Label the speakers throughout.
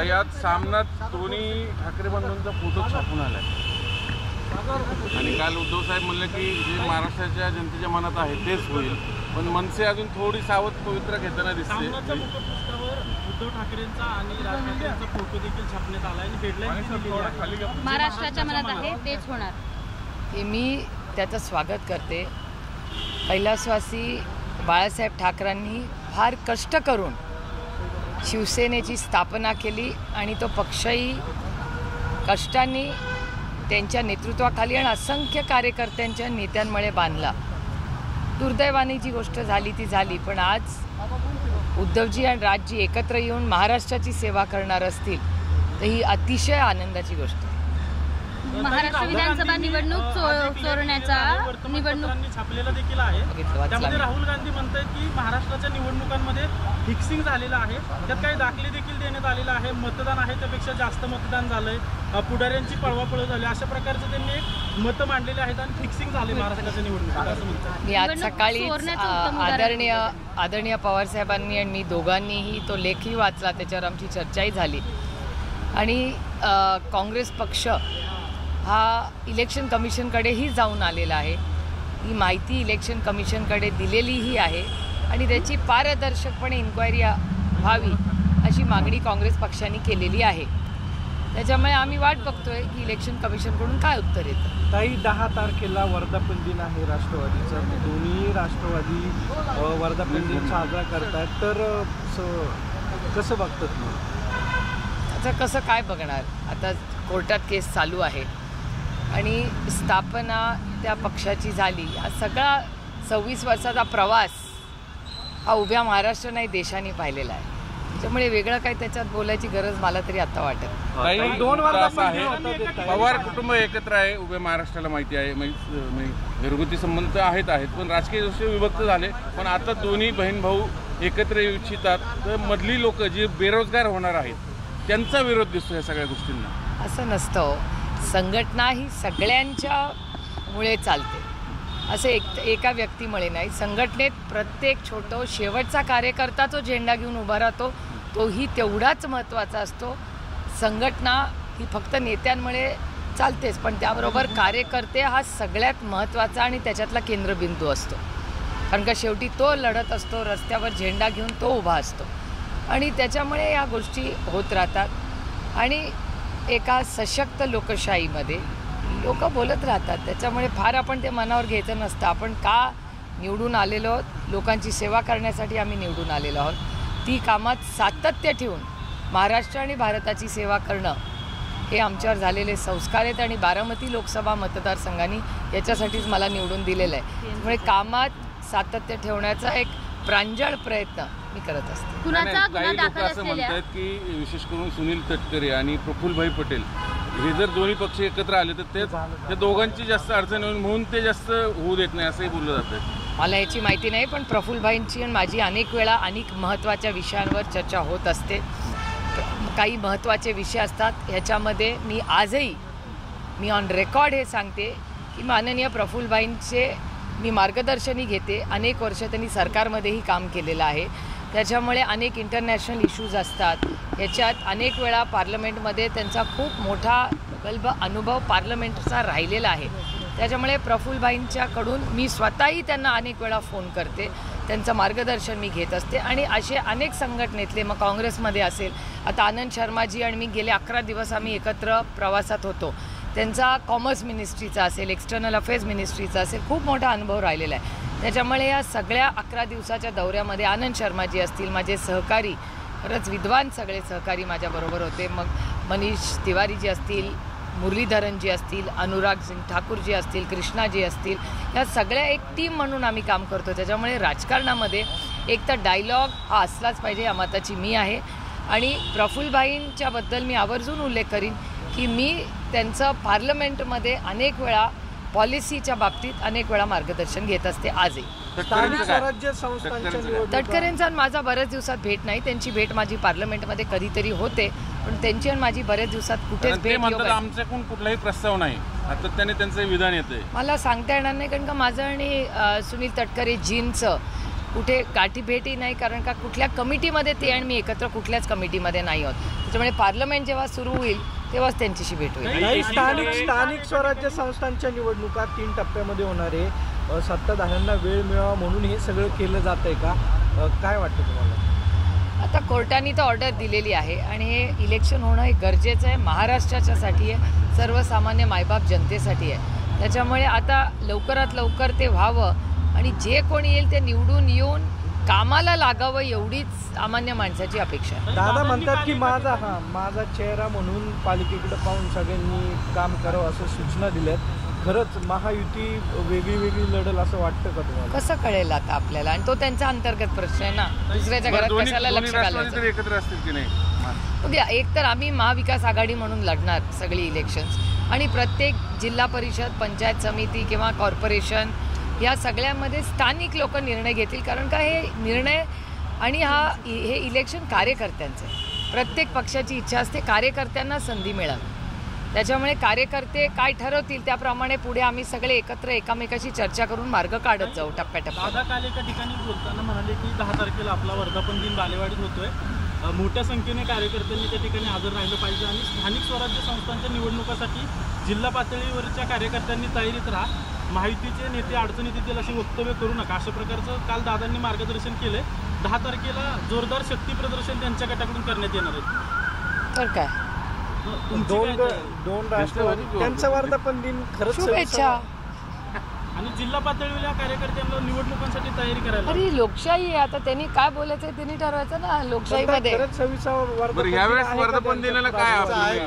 Speaker 1: तर यात सामन्यात दोन्ही ठाकरे बंधूंचा फोटो छापून आलाय आणि काल उद्धव साहेब म्हणले की जे महाराष्ट्राच्या जनतेच्या मनात आहे तेच होईल, पण मनसे अजून थोडी सावध पवित्र घेताना दिसते.
Speaker 2: उद्धव ठाकरेंचा आणि राज ठाकरेंचा फोटो देखील छापण्यात आला आणि हेडलाईन
Speaker 3: महाराष्ट्राच्या मनात आहे तेच होणार
Speaker 4: हे मी त्याचं स्वागत करते. कैलासवासी बाळासाहेब ठाकरेंनी फार कष्ट करून शिवसेनेची स्थापना केली आणि तो पक्षही कष्टांनी त्यांच्या नेतृत्वाखाली आणि असंख्य कार्यकर्त्यांच्या नेत्यांमुळे बांधला. दुर्दैवाने जी गोष्ट झाली ती झाली, पण आज उद्धवजी आणि राजजी एकत्र येऊन महाराष्ट्राची सेवा करणार असतील तर ही अतिशय आनंदाची गोष्ट आहे.
Speaker 3: महाराष्ट्र विधानसभा निवडणूक चोरण्याचा निवडणूक
Speaker 2: छापलेला देखील आहे. त्यामध्ये राहुल गांधी म्हणतात की महाराष्ट्राच्या निवडणुकांमध्ये फिक्सिंग झालेलं आहे, त्यात काही दाखले देखील देण्यात आलेला आहे, मतदान आहे त्यापेक्षा जास्त मतदान झालंय, पुढाऱ्यांची पळवापळ झाली, अशा प्रकारचं त्यांनी एक मतं मांडलेले आहेत आणि फिक्सिंग झाले महाराष्ट्राच्या निवडणुकीत असं म्हणतात.
Speaker 4: मी आज सकाळी आदरणीय पवार साहेबांनी आणि मी दोघांनीही तो लेखही वाचला, त्याच्यावर आमची चर्चाही झाली आणि काँग्रेस पक्ष हा इलेक्शन कमिशनकडेही जाऊन आलेला आहे. ही माहिती इलेक्शन कमिशनकडे दिलेलीही आहे आणि त्याची पारदर्शकपणे इन्क्वायरी व्हावी अशी मागणी काँग्रेस पक्षाने केलेली आहे. त्याच्यामुळे आम्ही वाट बघतोय की इलेक्शन कमिशनकडून काय उत्तर येतं.
Speaker 5: ताई 10 तारखेला वर्धापन दिन आहे राष्ट्रवादीचा, दोन्ही राष्ट्रवादी वर्धापन दिन साजरा करतात, तर कसं बघतात तुम्ही?
Speaker 4: आता कसं काय बघणार, आता कोर्टात केस चालू आहे आणि स्थापना त्या पक्षाची झाली. हा सगळा 26 वर्षाचा प्रवास हा उभ्या महाराष्ट्र नाही देशाने पाहिलेला आहे. त्यामुळे वेगळं काही त्याच्यात बोलायची गरज मला तरी आता वाटत.
Speaker 1: पवार कुटुंब एकत्र आहे, उभ्या महाराष्ट्राला माहिती आहे, घरगुती संबंध आहेत, पण राजकीय दृष्ट्या विभक्त झाले. पण आता दोन्ही बहीण भाऊ एकत्र येऊ इच्छितात, तर मधली लोक जे बेरोजगार होणार आहेत त्यांचा विरोध दिसतो या सगळ्या गोष्टींना.
Speaker 4: असं नसतं. संघटना ही सगळ्यांच्या मुळे चालते, असं एका व्यक्तीमुळे नाही. संघटनेत प्रत्येक छोटं शेवटचा कार्यकर्ता जो झेंडा घेऊन उभा राहतो तोही तेवढाच महत्त्वाचा असतो. संघटना ही फक्त नेत्यांमुळे चालतेच, पण त्याबरोबर कार्यकर्ते हा सगळ्यात महत्त्वाचा आणि त्याच्यातला केंद्रबिंदू असतो. कारण का शेवटी तो लढत असतो, रस्त्यावर झेंडा घेऊन तो उभा असतो आणि त्याच्यामुळे या गोष्टी होत राहतात आणि एका सशक्त लोकशाहीमध्ये लोक बोलत राहतात. त्याच्यामुळे फार आपण ते मनावर घ्यायचं नसतं. आपण का निवडून आलेलो आहोत, लोकांची सेवा करण्यासाठी आम्ही निवडून आलेलो आहोत. ती कामात सातत्य ठेवून महाराष्ट्र आणि भारताची सेवा करणं हे आमच्यावर झालेले संस्कार आहेत आणि बारामती लोकसभा मतदारसंघाने याच्यासाठीच मला निवडून दिलेलं आहे. त्यामुळे कामात सातत्य ठेवण्याचा एक प्रांजळ प्रयत्न मी करत असते.
Speaker 1: काही लोक असं म्हणतात की विशेष करून सुनील तटकरे आणि प्रफुल्लभाई पटेल हे जर दोन्ही पक्ष एकत्र आले तर त्या दोघांची जास्त अडचण होईल म्हणून ते जास्त होऊ देत नाही असंही बोललं जातं.
Speaker 4: मला याची माहिती नाही, पण प्रफुल्लभाईंची आणि माझी अनेक वेळा अनेक महत्त्वाच्या विषयांवर चर्चा होत असते. काही महत्त्वाचे विषय असतात, ह्याच्यामध्ये मी आजही ऑन रेकॉर्ड हे सांगते की माननीय प्रफुल्लभाईंचे मी मार्गदर्शनही घेते. अनेक वर्ष त्यांनी सरकारमध्येही काम केलेलं आहे. त्याच्यामुळे अनेक इंटरनॅशनल इश्यूज असतात. ह्याच्यात अनेक वेळा पार्लमेंटमध्ये त्यांचा खूप मोठा प्रगल्भ अनुभव पार्लमेंटचा राहिलेला आहे. त्याच्यामुळे प्रफुल्लभाईंच्याकडून मी स्वतःही त्यांना अनेक वेळा फोन करते, त्यांचं मार्गदर्शन मी घेत असते आणि असे अनेक संघटनेतले, मग काँग्रेसमध्ये असेल, आता आनंद शर्माजी आणि मी गेले 11 दिवस आम्ही एकत्र प्रवासात होतो. त्यांचा कॉमर्स मिनिस्ट्रीचा असेल, एक्सटर्नल अफेअर्स मिनिस्ट्रीचा असेल, खूप मोठा अनुभव राहिलेला आहे. त्याच्यामुळे या सगळ्या 11 दिवसाच्या दौऱ्यामध्ये आनंद शर्माजी असतील, माझे सहकारी, खरंच विद्वान सगळे सहकारी माझ्याबरोबर होते. मग मनीष तिवारीजी असतील, मुरलीधरनजी असतील, अनुराग सिंग ठाकूरजी असतील, कृष्णाजी असतील, या सगळ्या एक टीम म्हणून आम्ही काम करतो. त्याच्यामुळे राजकारणामध्ये एक तर डायलॉग हा असलाच पाहिजे, या मताची मी आहे. आणि प्रफुल्लभाईंच्याबद्दल मी आवर्जून उल्लेख करीन की मी त्यांचं पार्लमेंटमध्ये अनेक वेळा पॉलिसीच्या बाबतीत अनेक वेळा मार्गदर्शन घेत असते. आजही तटकरेंचा माझा बऱ्याच दिवसात भेट नाही. त्यांची भेट माझी पार्लमेंटमध्ये कधीतरी होते, पण त्यांची आणि माझी बऱ्याच दिवसात कुठेच भेट
Speaker 1: आमच्याकडून कुठलाही प्रस्ताव नाही. आता त्याने त्यांचं विधान येते
Speaker 4: मला सांगता येणार नाही, कारण का माझं आणि सुनील तटकरे जींचं कुठे गाठीभेटी नाही, कारण का कुठल्या कमिटीमध्ये ते आणि मी एकत्र कुठल्याच कमिटीमध्ये नाही आहोत. त्याच्यामुळे पार्लमेंट जेव्हा सुरू होईल तेव्हाच त्यांच्याशी भेट होईल.
Speaker 5: काही स्थानिक स्वराज्य संस्थांच्या निवडणुका 3 टप्प्यामध्ये होणार आहे. सत्ताधाऱ्यांना वेळ मिळावा म्हणून हे सगळं केलं जात आहे का? काय वाटतं तुम्हाला?
Speaker 4: आता कोर्टाने तर ऑर्डर दिलेली आहे आणि हे इलेक्शन होणं हे गरजेचं आहे, महाराष्ट्राच्यासाठी आहे, सर्वसामान्य मायबाप जनतेसाठी आहे. त्याच्यामुळे आता लवकरात लवकर ते व्हावं आणि जे कोणी येईल ते निवडून येऊन कामाला लागावं एवढीच सामान्य माणसाची अपेक्षा आहे.
Speaker 5: दादा म्हणतात की माझा चेहरा म्हणून पालिकेकडे पाहून सगळ्यांनी काम करावं असं सूचना दिल्यात. खरंच महायुती वेगळी लढल असं वाटतं का तुम्हाला?
Speaker 4: कसं कळेल आता आपल्याला? आणि तो त्यांचा अंतर्गत प्रश्न आहे ना, दुसऱ्याच्या घरात कशाला लक्ष घालायचं?
Speaker 1: एकत्र असतील की नाही?
Speaker 4: बघा, एक तर आम्ही महाविकास आघाडी म्हणून लढणार सगळी इलेक्शन्स आणि प्रत्येक जिल्हा परिषद, पंचायत समिती किंवा कॉर्पोरेशन या सगळ्यामध्ये स्थानिक लोक निर्णय घेतील, कारण का हे निर्णय आणि हे इलेक्शन कार्यकर्त्यांचं आहे. प्रत्येक पक्षाची इच्छा असते कार्यकर्त्यांना संधी मिळावी. त्याच्यामुळे कार्यकर्ते काय ठरवतील त्याप्रमाणे पुढे आम्ही सगळे एकत्र एकामेकाशी चर्चा करून मार्ग काढत जाऊ टप्प्याटप्प्यात.
Speaker 2: दादा काल एका ठिकाणी बोलताना म्हणाले की 10 तारखेला आपला वर्धापन दिन बालेवाडीत होतोय, मोठ्या संख्येने कार्यकर्त्यांनी त्या ठिकाणी हजर राहिलं पाहिजे आणि स्थानिक स्वराज्य संस्थांच्या निवडणुकासाठी जिल्हा पातळीवरच्या कार्यकर्त्यांनी तयारीत राहा, महायुतीचे नेते अडचणीत येतील अशी वक्तव्य करू नका, अशा प्रकारचं काल दादांनी मार्गदर्शन केलंय. 10 तारखेला जोरदार शक्ती प्रदर्शन त्यांच्या गटाकडून करण्यात येणार आहे.
Speaker 4: तर काय,
Speaker 5: दोन राष्ट्रवादी त्यांचा वर्धापन दिन खरंच
Speaker 4: शुभेच्छा.
Speaker 2: आणि जिल्हा पातळीवरच्या कार्यकर्त्यांना निवडणुकांसाठी तयारी करायला.
Speaker 4: अरे लोकशाही आहे, आता त्यांनी काय बोलायचं त्यांनी ठरवायचं ना. लोकशाहीमध्ये
Speaker 1: यावेळेस वर्धापन दिनाला काय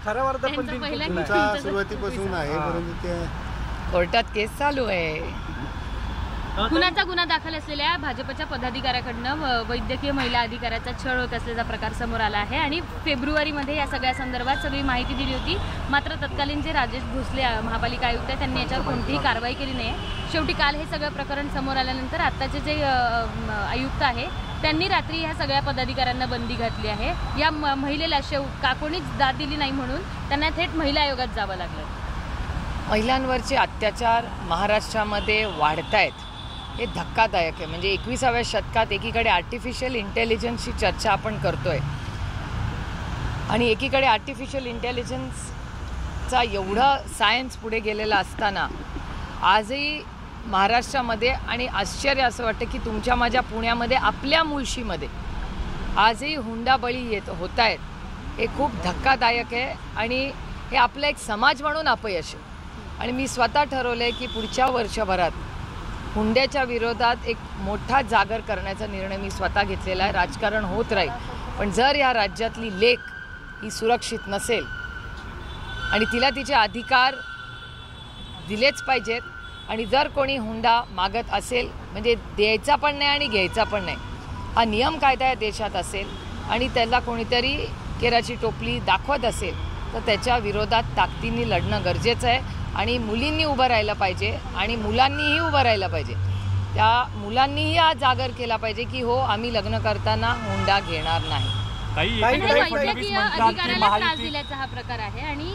Speaker 5: खरा वर्धापन दिन
Speaker 6: सुरुवातीपासून आहे, परंतु ते
Speaker 4: कोर्टात केस चालू आहे.
Speaker 3: खुनाचा गुन्हा दाखल असलेल्या भाजपच्या पदाधिकाऱ्याकडनं वैद्यकीय महिला अधिकाऱ्याचा छळ होत असल्याचा प्रकार समोर आला आहे आणि फेब्रुवारीमध्ये या सगळ्या संदर्भात सगळी माहिती दिली होती. मात्र तत्कालीन जे राजेश भोसले महापालिका आयुक्त आहेत त्यांनी याच्यावर कोणतीही कारवाई केली नाही. शेवटी काल हे सगळं प्रकरण समोर आल्यानंतर आत्ताचे जे आयुक्त आहे त्यांनी रात्री ह्या सगळ्या पदाधिकाऱ्यांना बंदी घातली आहे. या महिलेला कोणीच दाद दिली नाही म्हणून त्यांना थेट महिला आयोगात जावं लागलं.
Speaker 4: महिलांवरचे अत्याचार महाराष्ट्रामध्ये वाढत आहेत, हे धक्कादायक आहे. म्हणजे 21व्या शतकात एकीकडे आर्टिफिशियल इंटेलिजन्सची चर्चा आपण करतोय आणि एकीकडे आर्टिफिशियल इंटेलिजन्सचा एवढा सायन्स पुढे गेलेला असताना आजही महाराष्ट्रामध्ये आणि आश्चर्य असं वाटतं की तुमच्या माझ्या पुण्यामध्ये आपल्या मुळशीमध्ये आजही हुंडाबळी होत आहेत. हे खूप धक्कादायक आहे आणि हे आपलं एक समाज म्हणून अपयश आहे. आणि मी स्वतः ठरवलं आहे की पुढच्या वर्षभरात हुंड्याच्या विरोधात एक मोठा जागर करण्याचा निर्णय मी स्वतः घेतलेला आहे. राजकारण होत राहील, पण जर या राज्यातली लेक ही सुरक्षित नसेल आणि तिला तिचे अधिकार दिलेच पाहिजेत आणि जर कोणी हुंडा मागत असेल म्हणजे द्यायचा पण नाही आणि घ्यायचा पण नाही, हा नियम कायदा या देशात असेल आणि त्याला कोणीतरी केराची टोपली दाखवत असेल तर त्याच्या विरोधात ताकदीने लढणं गरजेचं आहे. आणि मुलींनी उभं राहायला पाहिजे आणि मुलांनीही उभं राहायला पाहिजे. त्या मुलांनीही हा जागर केला पाहिजे की हो, आम्ही लग्न करताना हुंडा घेणार नाही.
Speaker 3: वैद्यकीय अधिकाऱ्याला त्रास दिल्याचा हा प्रकार आहे आणि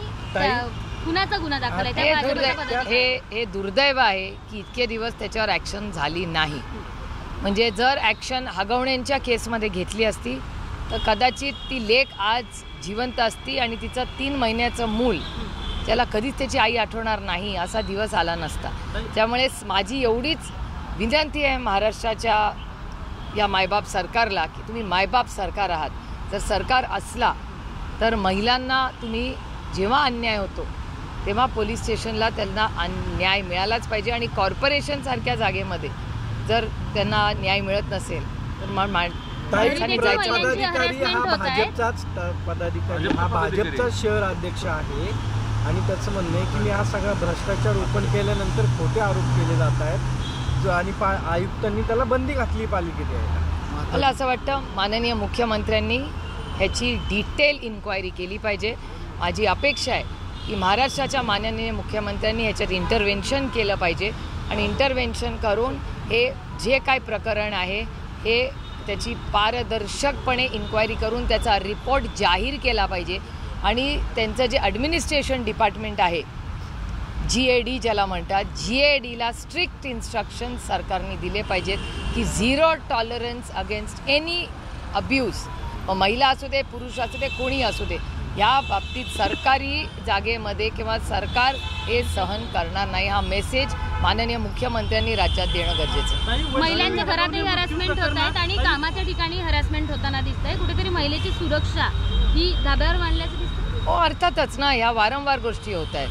Speaker 3: खुनाचा गुन्हा दाखल आहे.
Speaker 4: हे दुर्दैव आहे की इतके दिवस त्याच्यावर ॲक्शन झाली नाही. म्हणजे जर ॲक्शन हगवण्यांच्या केसमध्ये घेतली असती तर कदाचित ती लेक आज जिवंत असती आणि तिचं 3 महिन्याचं मूल त्याला कधीच त्याची आई आठवणार नाही असा दिवस आला नसता. त्यामुळे माझी एवढीच विनंती आहे महाराष्ट्राच्या या मायबाप सरकारला की तुम्ही मायबाप सरकार आहात. जर सरकार असला तर महिलांना तुम्ही जेव्हा अन्याय होतो तेव्हा पोलीस स्टेशनला त्यांना न्याय मिळालाच पाहिजे आणि कॉर्पोरेशनसारख्या जागेमध्ये जर त्यांना न्याय मिळत नसेल तर
Speaker 5: भाजपचा शहर अध्यक्ष आहे आणि त्याचं म्हणणं आहे की मी हा सगळा भ्रष्टाचार ओपन केल्यानंतर खोटे आरोप केले जात आहेत आणि आयुक्तांनी त्याला बंदी घातली पालिकेत यायला.
Speaker 4: मला असं वाटतं माननीय मुख्यमंत्र्यांनी ह्याची डिटेल इन्क्वायरी केली पाहिजे. माझी अपेक्षा आहे की महाराष्ट्राच्या माननीय मुख्यमंत्र्यांनी ह्याच्यात इंटरव्हेन्शन केलं पाहिजे आणि इंटरव्हेन्शन करून हे जे काय प्रकरण आहे हे त्याची पारदर्शकपणे इन्क्वायरी करून त्याचा रिपोर्ट जाहीर केला पाहिजे आणि त्यांचं जे ॲडमिनिस्ट्रेशन डिपार्टमेंट आहे GAD ज्याला म्हणतात, GADला स्ट्रिक्ट इन्स्ट्रक्शन सरकारने दिले पाहिजेत की 0 टॉलरन्स अगेन्स्ट एनी अब्यूज, मग महिला असू दे, पुरुष असू दे, कोणी असू दे, या बाबतीत सरकारी जागेमध्ये किंवा सरकार हे सहन करणार नाही, हा मेसेज माननीय मुख्यमंत्र्यांनी राज्यात देणं गरजेचं आहे.
Speaker 3: महिलांच्या घरातही हॅरासमेंट होत आहेत आणि कामाच्या ठिकाणी हॅरासमेंट होताना दिसत आहे. कुठेतरी महिलेची सुरक्षा ही धाब्यावर मांडल्याचं दिसतं.
Speaker 4: हो, अर्थातच ना, ह्या वारंवार गोष्टी होत आहेत.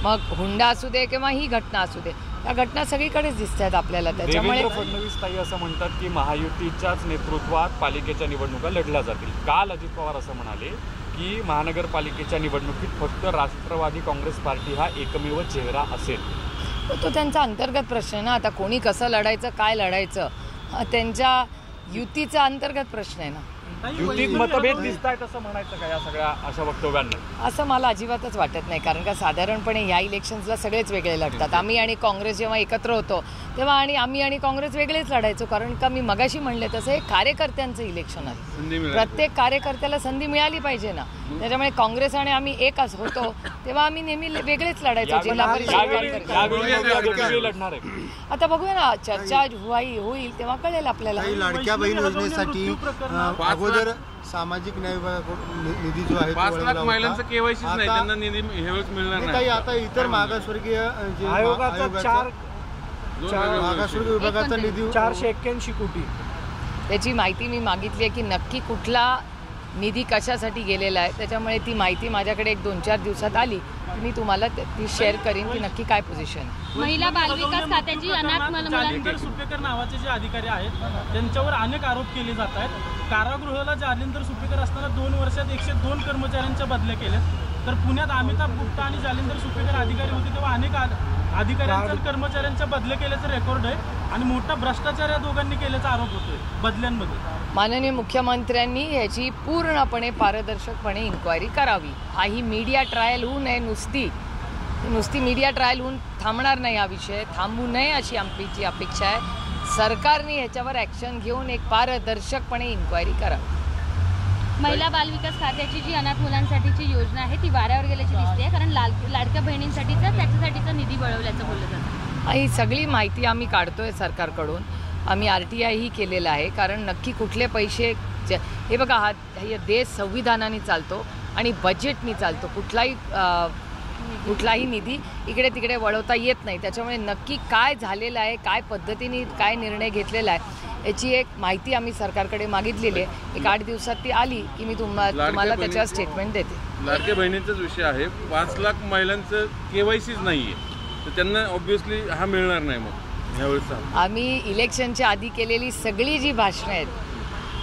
Speaker 4: मग हुंडा असू दे किंवा ही घटना असू दे, या घटना सगळीकडेच दिसत आहेत आपल्याला. त्याच्यामुळे
Speaker 7: देवेंद्र फडणवीस ताई असं म्हणतात की महायुतीच्याच नेतृत्वात पालिकेच्या निवडणुका लढल्या जातील. काल अजित पवार असं म्हणाले की महानगरपालिकेच्या निवडणुकीत फक्त राष्ट्रवादी काँग्रेस पार्टी हा एकमेव चेहरा असेल.
Speaker 4: तो त्यांचा अंतर्गत प्रश्न आहे ना. आता कोणी कसं लढायचं, काय लढायचं, हा त्यांच्या युतीचा अंतर्गत प्रश्न आहे ना.
Speaker 7: युतीत मतभेद दिसत आहेत असं म्हणायचं का या सगळ्या अशा वक्तव्यांना?
Speaker 4: असं मला अजिबातच वाटत नाही, कारण का साधारणपणे ह्या इलेक्शन्सला सगळेच वेगळे लढतात. आम्ही आणि काँग्रेस जेव्हा एकत्र होतो तेव्हा आम्ही आणि काँग्रेस वेगळेच लढायचो, कारण का मी मगाशी म्हणले तसं हे कार्यकर्त्यांचं इलेक्शन आहे. प्रत्येक कार्यकर्त्याला संधी मिळाली पाहिजे ना. त्याच्यामुळे काँग्रेस आणि आम्ही एक होतो तेव्हा आम्ही नेहमी वेगळेच लढायचो. जिल्हा परिषद
Speaker 7: लढणार आहे.
Speaker 4: आता बघूया ना, चर्चा होईल तेव्हा कळेल आपल्याला.
Speaker 6: लाडक्या बहीण योजनेसाठी अगोदर सामाजिक न्याय विभागाकडून निधी जो आहे
Speaker 1: 5 लाख महिलांचं केवायसीच नाही, त्यांना निधी ह्यावेळेस मिळणार नाही.
Speaker 6: आता इतर मागासवर्गीय जे
Speaker 5: आयोगाचा
Speaker 6: मागासवर्गीय विभागाचा निधी
Speaker 5: 481 कोटी.
Speaker 4: त्याची माहिती मी मागितली आहे की नक्की कुठला निधी कशासाठी गेलेला आहे. त्याच्यामुळे ती माहिती माझ्याकडे 1-2-4 दिवसात आली की मी तुम्हाला ती शेअर करीन की नक्की काय पोझिशन.
Speaker 3: महिला बालविकास खात्याची अनाथ
Speaker 2: जालिंदर सुपेकर नावाचे जे अधिकारी आहेत त्यांच्यावर अनेक आरोप केले जात आहेत. कारागृहाला जालिंदर सुपेकर असताना 2 वर्षात 102 कर्मचाऱ्यांच्या बदल्या केल्यात. तर पुण्यात अमिताभ गुप्ता आणि जालिंदर सुपेकर अधिकारी होते तेव्हा अनेक अधिकाऱ्यांच्या कर्मचाऱ्यांच्या बदल्या केल्याचं रेकॉर्ड आहे आणि मोठा भ्रष्टाचार या दोघांनी केल्याचा आरोप होतोय बदल्यांमध्ये.
Speaker 4: माननीय मुख्यमंत्र्यांनी ह्याची पूर्णपणे पारदर्शकपणे इन्क्वायरी करावी. ही मीडिया ट्रायल होऊ नये, नुसती मीडिया ट्रायल होऊन थांबणार नाही. हा विषय थांबू नये अशी आमची अपेक्षा आहे. सरकारने ह्याच्यावर ॲक्शन घेऊन एक पारदर्शकपणे इन्क्वायरी करावी.
Speaker 3: महिला बालविकास खात्याची जी अनाथ मुलांसाठीची योजना आहे ती वाऱ्यावर गेल्याची दिसते, कारण लाडक्या बहिणींसाठीचा त्याच्यासाठीचा निधी वळवल्याचं बोललं जातं.
Speaker 4: ही सगळी माहिती आम्ही काढतोय सरकारकडून. आम्ही RTI ही केलेलं आहे, कारण नक्की कुठले पैसे हे बघा, हा देश संविधानाने चालतो आणि बजेटनी चालतो. कुठलाही निधी इकडे तिकडे वळवता येत नाही. त्याच्यामुळे नक्की काय झालेलं आहे, काय पद्धतीने काय निर्णय घेतलेला आहे याची एक माहिती आम्ही सरकारकडे मागितलेली आहे. 8 दिवसात ती आली की मी तुम्हाला त्याच्यावर स्टेटमेंट देते.
Speaker 1: लाडक्या बहिणींचाच विषय आहे. 5 लाख महिलांचं केवायसीच नाहीये, तर त्यांना ऑब्व्हियसली हा मिळणार नाही. मग ह्यावेळेस
Speaker 4: आम्ही इलेक्शनच्या आधी केलेली सगळी जी भाषणं आहेत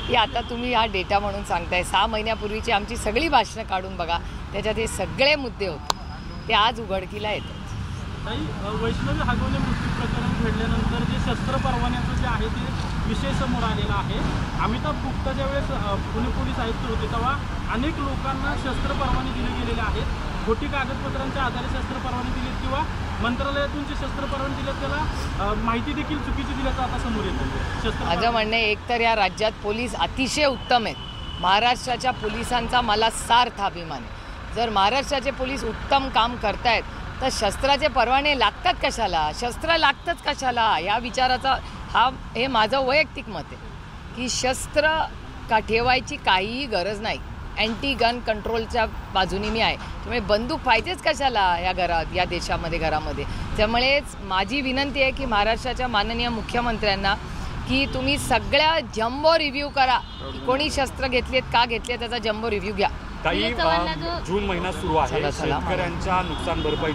Speaker 4: ती आता तुम्ही हा डेटा म्हणून सांगताय. 6 महिन्यापूर्वीची आमची सगळी भाषणं काढून बघा, त्याच्यात हे सगळे मुद्दे होते, ते आज उघडकीला येतात.
Speaker 2: वैष्णवी हागवणे मृत्यू प्रकरण घडल्यानंतर जे शस्त्र परवान्याचं जे आहे ते विषय समोर आलेला आहे. अमिताभ गुप्ता ज्यावेळेस पुणे पोलीस आयुक्त होते तेव्हा अनेक लोकांना शस्त्र परवाने दिले गेलेले आहेत. खोटी कागदपत्रांच्या आधारे शस्त्र परवाने दिलेत किंवा मंत्रालयातून जे शस्त्र परवाने दिलेत त्याला माहिती देखील चुकीची दिल्याचं आता समोर येतं.
Speaker 4: माझं म्हणणं आहे, एकतर या राज्यात पोलीस अतिशय उत्तम आहेत. महाराष्ट्राच्या पोलिसांचा मला सार्थ अभिमान आहे. जर महाराष्ट्राचे पोलीस उत्तम काम करतायत तर शस्त्राचे परवाने लागतात कशाला, शस्त्र लागतंच कशाला, या विचाराचा हे माझं वैयक्तिक मत आहे की शस्त्र ठेवायची काहीही गरज नाही. अँटी गन कंट्रोलच्या बाजूनी मी आहे. त्यामुळे बंदूक पाहिजेच कशाला या घरात, या देशामध्ये, घरामध्ये. त्यामुळेच माझी विनंती आहे की महाराष्ट्राच्या माननीय मुख्यमंत्र्यांना की तुम्ही सगळ्या जम्बो रिव्ह्यू करा. कोणी शस्त्र घेतलेत, का घेतले, त्याचा जम्बो रिव्ह्यू घ्या.
Speaker 7: काही जून महिना सुरू आहे. शेतकऱ्यांच्या नुकसान भरपाई